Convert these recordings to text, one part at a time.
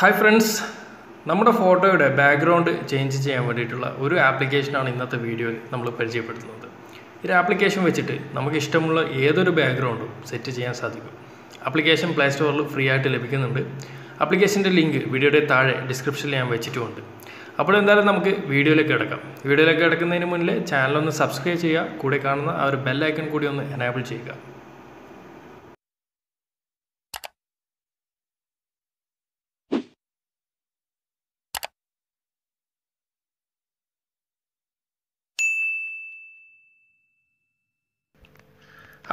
Hi friends, നമ്മുടെ ഫോട്ടോയുടെ background change ചെയ്യാൻ വേണ്ടിയിട്ടുള്ള ഒരു ആപ്ലിക്കേഷനാണ് ഇന്നത്തെ വീഡിയോയിൽ നമ്മൾ പരിചയപ്പെടുത്തുന്നത്. ഈ ആപ്ലിക്കേഷൻ വെച്ചിട്ട് നമുക്ക് ഇഷ്ടമുള്ള ഏതൊരു ബാക്ക്ഗ്രൗണ്ടും സെറ്റ് ചെയ്യാൻ സാധിക്കും. ആപ്ലിക്കേഷൻ പ്ലേ സ്റ്റോറിൽ ഫ്രീ ആയിട്ട് ലഭിക്കുന്നുണ്ട്. ആപ്ലിക്കേഷൻ്റെ ലിങ്ക് വീഡിയോയുടെ താഴെ ഡിസ്ക്രിപ്ഷനിൽ ഞാൻ വെച്ചിട്ടുമുണ്ട്. അപ്പോൾ എന്തായാലും നമുക്ക് വീഡിയോയിലേക്ക് കിടക്കാം. വീഡിയോയിലേക്ക് കിടക്കുന്നതിന് മുന്നിൽ ചാനലൊന്ന് സബ്സ്ക്രൈബ് ചെയ്യുക, കൂടെ കാണുന്ന ആ ഒരു ബെൽ ഐക്കൺ കൂടി ഒന്ന് എനേബിൾ ചെയ്യുക.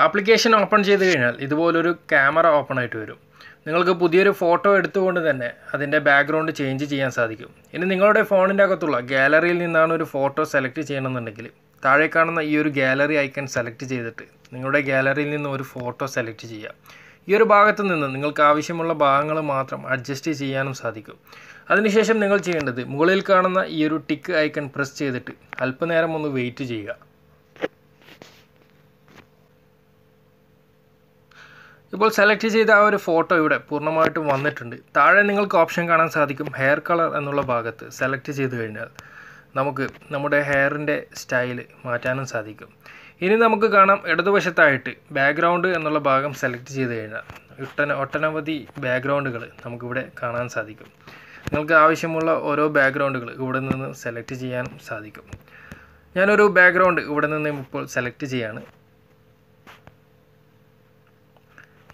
ആപ്ലിക്കേഷൻ ഓപ്പൺ ചെയ്ത് കഴിഞ്ഞാൽ ഇതുപോലൊരു ക്യാമറ ഓപ്പൺ ആയിട്ട് വരും. നിങ്ങൾക്ക് പുതിയൊരു ഫോട്ടോ എടുത്തുകൊണ്ട് തന്നെ അതിൻ്റെ ബാക്ക്ഗ്രൗണ്ട് ചേഞ്ച് ചെയ്യാൻ സാധിക്കും. ഇനി നിങ്ങളുടെ ഫോണിൻ്റെ അകത്തുള്ള ഗാലറിയിൽ നിന്നാണ് ഒരു ഫോട്ടോ സെലക്ട് ചെയ്യണമെന്നുണ്ടെങ്കിൽ താഴെ കാണുന്ന ഈ ഒരു ഗാലറി ഐക്കൺ സെലക്ട് ചെയ്തിട്ട് നിങ്ങളുടെ ഗാലറിയിൽ നിന്ന് ഒരു ഫോട്ടോ സെലക്ട് ചെയ്യുക. ഈ ഒരു ഭാഗത്ത് നിന്ന് നിങ്ങൾക്ക് ആവശ്യമുള്ള ഭാഗങ്ങൾ മാത്രം അഡ്ജസ്റ്റ് ചെയ്യാനും സാധിക്കും. അതിനുശേഷം നിങ്ങൾ ചെയ്യേണ്ടത് മുകളിൽ കാണുന്ന ഈ ഒരു ടിക്ക് ഐക്കൺ പ്രസ് ചെയ്തിട്ട് അല്പനേരം ഒന്ന് വെയിറ്റ് ചെയ്യുക. ഇപ്പോൾ സെലക്ട് ചെയ്ത ആ ഒരു ഫോട്ടോ ഇവിടെ പൂർണ്ണമായിട്ടും വന്നിട്ടുണ്ട്. താഴെ നിങ്ങൾക്ക് ഓപ്ഷൻ കാണാൻ സാധിക്കും ഹെയർ കളർ എന്നുള്ള ഭാഗത്ത് സെലക്ട് ചെയ്ത് കഴിഞ്ഞാൽ നമുക്ക് നമ്മുടെ ഹെയറിൻ്റെ സ്റ്റൈല് മാറ്റാനും സാധിക്കും. ഇനി നമുക്ക് കാണാം ഇടതുവശത്തായിട്ട് ബാക്ക്ഗ്രൗണ്ട് എന്നുള്ള ഭാഗം സെലക്ട് ചെയ്ത് കഴിഞ്ഞാൽ ഒട്ടനവധി ബാക്ക്ഗ്രൗണ്ടുകൾ നമുക്കിവിടെ കാണാൻ സാധിക്കും. നിങ്ങൾക്ക് ആവശ്യമുള്ള ഓരോ ബാക്ക്ഗ്രൗണ്ടുകൾ ഇവിടെ നിന്ന് സെലക്ട് ചെയ്യാനും സാധിക്കും. ഞാനൊരു ബാക്ക്ഗ്രൗണ്ട് ഇവിടെ നിന്ന് ഇപ്പോൾ സെലക്ട് ചെയ്യാണ്.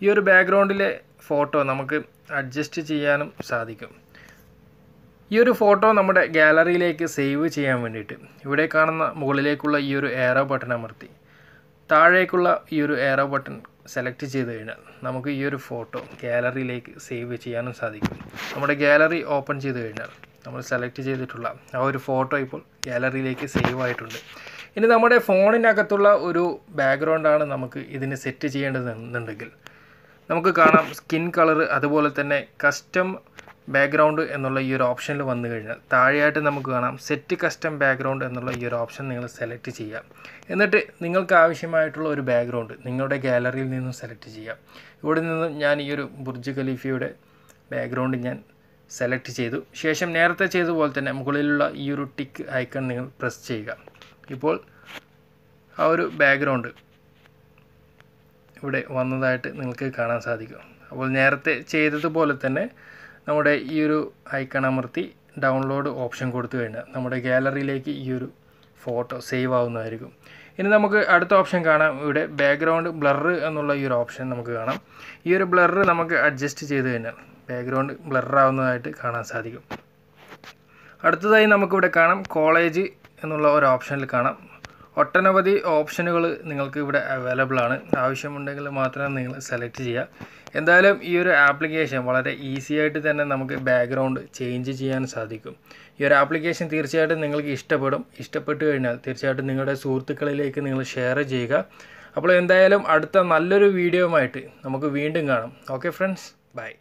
ഈ ഒരു ബാക്ക്ഗ്രൗണ്ടിലെ ഫോട്ടോ നമുക്ക് അഡ്ജസ്റ്റ് ചെയ്യാനും സാധിക്കും. ഈ ഒരു ഫോട്ടോ നമ്മുടെ ഗാലറിയിലേക്ക് സേവ് ചെയ്യാൻ വേണ്ടിയിട്ട് ഇവിടെ കാണുന്ന മുകളിലേക്കുള്ള ഈ ഒരു ഏറോ ബട്ടൺ അമർത്തി താഴേക്കുള്ള ഈ ഒരു ഏറോ ബട്ടൺ സെലക്ട് ചെയ്ത് കഴിഞ്ഞാൽ നമുക്ക് ഈ ഒരു ഫോട്ടോ ഗാലറിയിലേക്ക് സേവ് ചെയ്യാനും സാധിക്കും. നമ്മുടെ ഗാലറി ഓപ്പൺ ചെയ്ത് കഴിഞ്ഞാൽ നമ്മൾ സെലക്ട് ചെയ്തിട്ടുള്ള ആ ഒരു ഫോട്ടോ ഇപ്പോൾ ഗാലറിയിലേക്ക് സേവ് ആയിട്ടുണ്ട്. ഇനി നമ്മുടെ ഫോണിനകത്തുള്ള ഒരു ബാക്ക്ഗ്രൗണ്ടാണ് നമുക്ക് ഇതിന് സെറ്റ് ചെയ്യേണ്ടതെന്നുണ്ടെങ്കിൽ നമുക്ക് കാണാം സ്കിൻ കളർ, അതുപോലെ തന്നെ കസ്റ്റം ബാക്ക്ഗ്രൗണ്ട് എന്നുള്ള ഈ ഒരു ഓപ്ഷനിൽ വന്നു കഴിഞ്ഞാൽ താഴെയായിട്ട് നമുക്ക് കാണാം സെറ്റ് കസ്റ്റം ബാക്ക്ഗ്രൗണ്ട് എന്നുള്ള ഈ ഒരു ഓപ്ഷൻ നിങ്ങൾ സെലക്ട് ചെയ്യുക. എന്നിട്ട് നിങ്ങൾക്ക് ആവശ്യമായിട്ടുള്ള ഒരു ബാക്ക്ഗ്രൗണ്ട് നിങ്ങളുടെ ഗാലറിയിൽ നിന്നും സെലക്ട് ചെയ്യുക. ഇവിടെ നിന്നും ഞാൻ ഈ ഒരു ബുർജ് ഖലീഫയുടെ ബാക്ക്ഗ്രൗണ്ട് ഞാൻ സെലക്ട് ചെയ്തു. ശേഷം നേരത്തെ ചെയ്ത പോലെ തന്നെ മുകളിലുള്ള ഈ ഒരു ടിക്ക് ഐക്കൺ നിങ്ങൾ പ്രസ് ചെയ്യുക. ഇപ്പോൾ ആ ഒരു ബാക്ക്ഗ്രൗണ്ട് ഇവിടെ വന്നതായിട്ട് നിങ്ങൾക്ക് കാണാൻ സാധിക്കും. അപ്പോൾ നേരത്തെ ചെയ്തതുപോലെ തന്നെ നമ്മുടെ ഈ ഒരു ഐക്കൺ അമർത്തി ഡൗൺലോഡ് ഓപ്ഷൻ കൊടുത്തു കഴിഞ്ഞാൽ നമ്മുടെ ഗാലറിയിലേക്ക് ഈ ഒരു ഫോട്ടോ സേവ് ആവുന്നതായിരിക്കും. ഇനി നമുക്ക് അടുത്ത ഓപ്ഷൻ കാണാം. ഇവിടെ ബാക്ക്ഗ്രൗണ്ട് ബ്ലർ എന്നുള്ള ഈ ഒരു ഓപ്ഷൻ നമുക്ക് കാണാം. ഈ ഒരു ബ്ലർ നമുക്ക് അഡ്ജസ്റ്റ് ചെയ്ത് കഴിഞ്ഞാൽ ബാക്ക്ഗ്രൗണ്ട് ബ്ലർ ആവുന്നതായിട്ട് കാണാൻ സാധിക്കും. അടുത്തതായി നമുക്കിവിടെ കാണാം കോളേജ് എന്നുള്ള ഒരു ഓപ്ഷനിൽ കാണാം. ഒട്ടനവധി ഓപ്ഷനുകൾ നിങ്ങൾക്ക് ഇവിടെ അവൈലബിൾ ആണ്. ആവശ്യമുണ്ടെങ്കിൽ മാത്രം നിങ്ങൾ സെലക്ട് ചെയ്യുക. എന്തായാലും ഈ ഒരു ആപ്ലിക്കേഷൻ വളരെ ഈസി ആയിട്ട് തന്നെ നമുക്ക് ബാക്ക്ഗ്രൗണ്ട് ചേഞ്ച് ചെയ്യാൻ സാധിക്കും. ഈ ഒരു ആപ്ലിക്കേഷൻ തീർച്ചയായിട്ടും നിങ്ങൾക്ക് ഇഷ്ടപ്പെട്ടു കഴിഞ്ഞാൽ തീർച്ചയായിട്ടും നിങ്ങളുടെ സുഹൃത്തുക്കളിലേക്ക് നിങ്ങൾ ഷെയർ ചെയ്യുക. അപ്പോൾ എന്തായാലും അടുത്ത നല്ലൊരു വീഡിയോയുമായിട്ട് നമുക്ക് വീണ്ടും കാണാം. Okay friends, by.